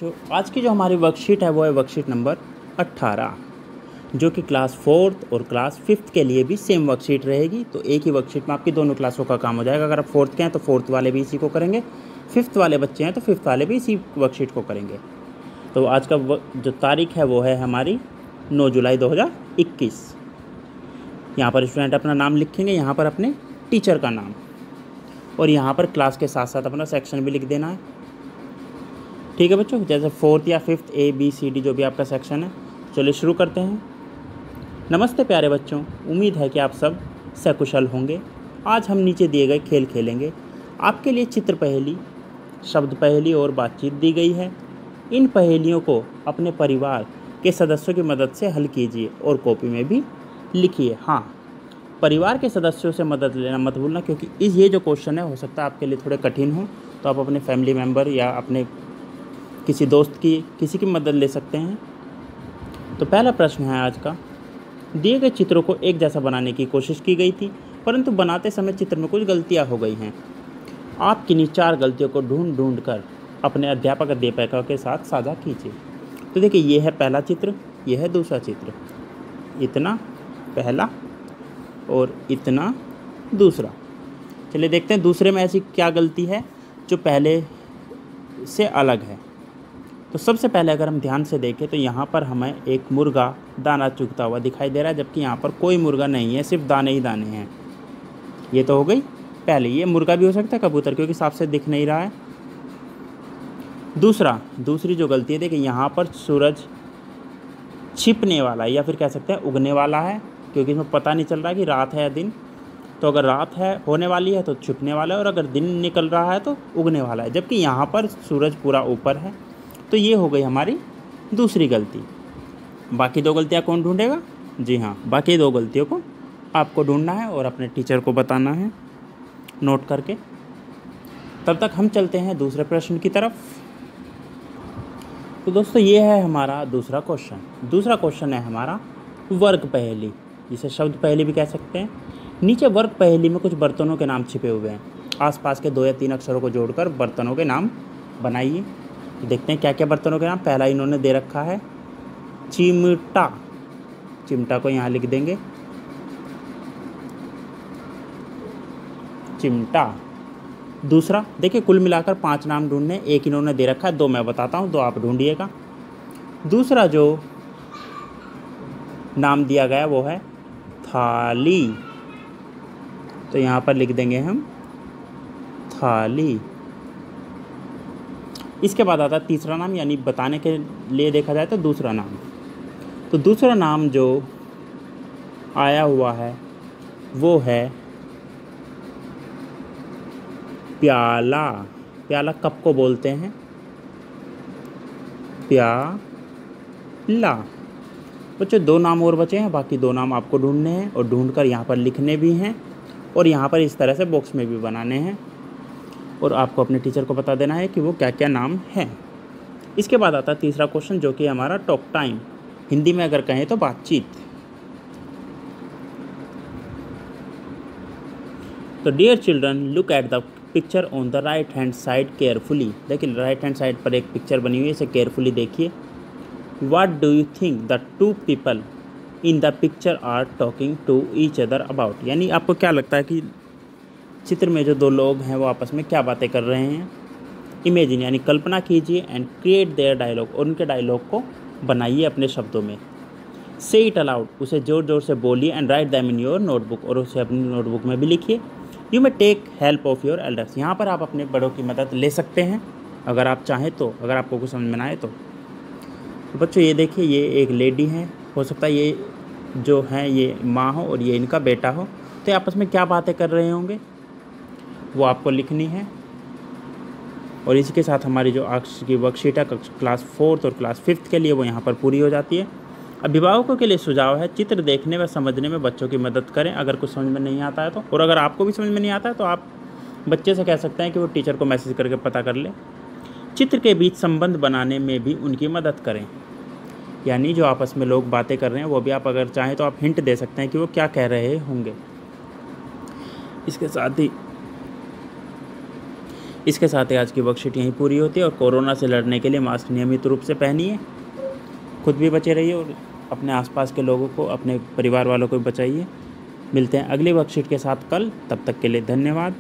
बच्चों, आज की जो हमारी वर्कशीट है वो है वर्कशीट नंबर 18, जो कि क्लास 4th और क्लास 5th के लिए भी सेम वर्कशीट रहेगी। तो एक ही वर्कशीट में आपकी दोनों क्लासों का काम हो जाएगा। अगर आप 4th के हैं तो 4th वाले भी इसी को करेंगे, 5th वाले बच्चे हैं तो 5th वाले भी इसी वर्कशीट को करेंगे। तो आज का जो तारीख है वो है हमारी 9 जुलाई 2021। यहाँ पर स्टूडेंट अपना नाम लिखेंगे, यहाँ पर अपने टीचर का नाम, और यहाँ पर क्लास के साथ साथ अपना सेक्शन भी लिख देना है। ठीक है बच्चों, जैसे 4th या 5th ABCD जो भी आपका सेक्शन है। चलिए शुरू करते हैं। नमस्ते प्यारे बच्चों, उम्मीद है कि आप सब सकुशल होंगे। आज हम नीचे दिए गए खेल खेलेंगे। आपके लिए चित्र पहेली, शब्द पहेली और बातचीत दी गई है। इन पहेलियों को अपने परिवार के सदस्यों की मदद से हल कीजिए और कॉपी में भी लिखिए। हाँ, परिवार के सदस्यों से मदद लेना मत भूलना, क्योंकि ये जो क्वेश्चन है हो सकता है आपके लिए थोड़े कठिन हो, तो आप अपने फैमिली मेम्बर या अपने किसी दोस्त की, किसी की मदद ले सकते हैं। तो पहला प्रश्न है आज का। दिए गए चित्रों को एक जैसा बनाने की कोशिश की गई थी, परंतु बनाते समय चित्र में कुछ गलतियां हो गई हैं। आप किन्हीं 4 गलतियों को ढूंढ कर अपने अध्यापकों के साथ साझा कीजिए। तो देखिए, ये है पहला चित्र, ये है दूसरा चित्र, इतना पहला और इतना दूसरा। चलिए देखते हैं दूसरे में ऐसी क्या गलती है जो पहले से अलग है। तो सबसे पहले अगर हम ध्यान से देखें तो यहाँ पर हमें एक मुर्गा दाना चुगता हुआ दिखाई दे रहा है, जबकि यहाँ पर कोई मुर्गा नहीं है, सिर्फ दाने ही दाने हैं। ये तो हो गई पहले। ये मुर्गा भी हो सकता है, कबूतर, क्योंकि साफ से दिख नहीं रहा है। दूसरी जो गलती है, देखिए यहाँ पर सूरज छिपने वाला है, या फिर कह सकते हैं उगने वाला है, क्योंकि इसमें पता नहीं चल रहा है कि रात है या दिन। तो अगर रात है होने वाली है तो छिपने वाला है, और अगर दिन निकल रहा है तो उगने वाला है, जबकि यहाँ पर सूरज पूरा ऊपर है। तो ये हो गई हमारी दूसरी गलती। बाकी 2 गलतियाँ कौन ढूंढेगा? जी हाँ, बाकी 2 गलतियों को आपको ढूंढना है और अपने टीचर को बताना है नोट करके। तब तक हम चलते हैं दूसरे प्रश्न की तरफ। तो दोस्तों, ये है हमारा दूसरा क्वेश्चन। दूसरा क्वेश्चन है हमारा वर्ग पहेली, जिसे शब्द पहेली भी कह सकते हैं। नीचे वर्ग पहेली में कुछ बर्तनों के नाम छिपे हुए हैं। आसपास के 2 या 3 अक्षरों को जोड़कर बर्तनों के नाम बनाइए। देखते हैं क्या क्या बर्तनों के नाम। पहला इन्होंने दे रखा है चिमटा। चिमटा को यहाँ लिख देंगे, चिमटा। दूसरा, देखिए कुल मिलाकर 5 नाम ढूंढने, एक इन्होंने दे रखा है, 2 मैं बताता हूँ, 2 आप ढूंढिएगा। दूसरा जो नाम दिया गया वो है थाली, तो यहाँ पर लिख देंगे हम थाली। इसके बाद आता है तीसरा नाम, यानी बताने के लिए देखा जाए तो दूसरा नाम। तो दूसरा नाम जो आया हुआ है वो है प्याला। प्याला कप को बोलते हैं, प्याला। बच्चों 2 नाम और बचे हैं, बाकी 2 नाम आपको ढूंढने हैं और ढूंढकर यहाँ पर लिखने भी हैं, और यहाँ पर इस तरह से बॉक्स में भी बनाने हैं, और आपको अपने टीचर को बता देना है कि वो क्या क्या नाम हैं। इसके बाद आता है तीसरा क्वेश्चन, जो कि हमारा टॉक टाइम, हिंदी में अगर कहें तो बातचीत। तो dear children, look at the picture on the right hand side carefully. देखिए राइट हैंड साइड पर एक पिक्चर बनी हुई है, इसे केयरफुली देखिए। What do you think the 2 people in the picture are talking to each other about. यानी आपको क्या लगता है कि चित्र में जो 2 लोग हैं वो आपस में क्या बातें कर रहे हैं? इमेजिन, यानी कल्पना कीजिए, एंड क्रिएट देयर डायलॉग, और उनके डायलॉग को बनाइए अपने शब्दों में। से इट अलाउड, उसे ज़ोर ज़ोर से बोलिए, and write them in your notebook, और उसे अपनी नोटबुक में भी लिखिए। You may take help of your elders, यहाँ पर आप अपने बड़ों की मदद ले सकते हैं अगर आप चाहें तो, अगर आपको कुछ समझ में ना आए तो। बच्चों ये देखिए, ये एक लेडी है, हो सकता है ये जो है ये माँ हो और ये इनका बेटा हो। तो आपस में क्या बातें कर रहे होंगे वो आपको लिखनी है। और इसी के साथ हमारी जो आज की वर्कशीट है क्लास 4th और क्लास 5th के लिए वो यहाँ पर पूरी हो जाती है। अभिभावकों के लिए सुझाव है, चित्र देखने व समझने में बच्चों की मदद करें अगर कुछ समझ में नहीं आता है तो, और अगर आपको भी समझ में नहीं आता है तो आप बच्चे से कह सकते हैं कि वो टीचर को मैसेज करके पता कर ले। चित्र के बीच संबंध बनाने में भी उनकी मदद करें, यानी जो आपस में लोग बातें कर रहे हैं वो भी आप अगर चाहें तो आप हिंट दे सकते हैं कि वो क्या कह रहे होंगे। इसके साथ ही इसके साथ ही आज की वर्कशीट यहीं पूरी होती है। और कोरोना से लड़ने के लिए मास्क नियमित रूप से पहनिए, खुद भी बचे रहिए और अपने आसपास के लोगों को, अपने परिवार वालों को भी बचाइए। मिलते हैं अगली वर्कशीट के साथ कल, तब तक के लिए धन्यवाद।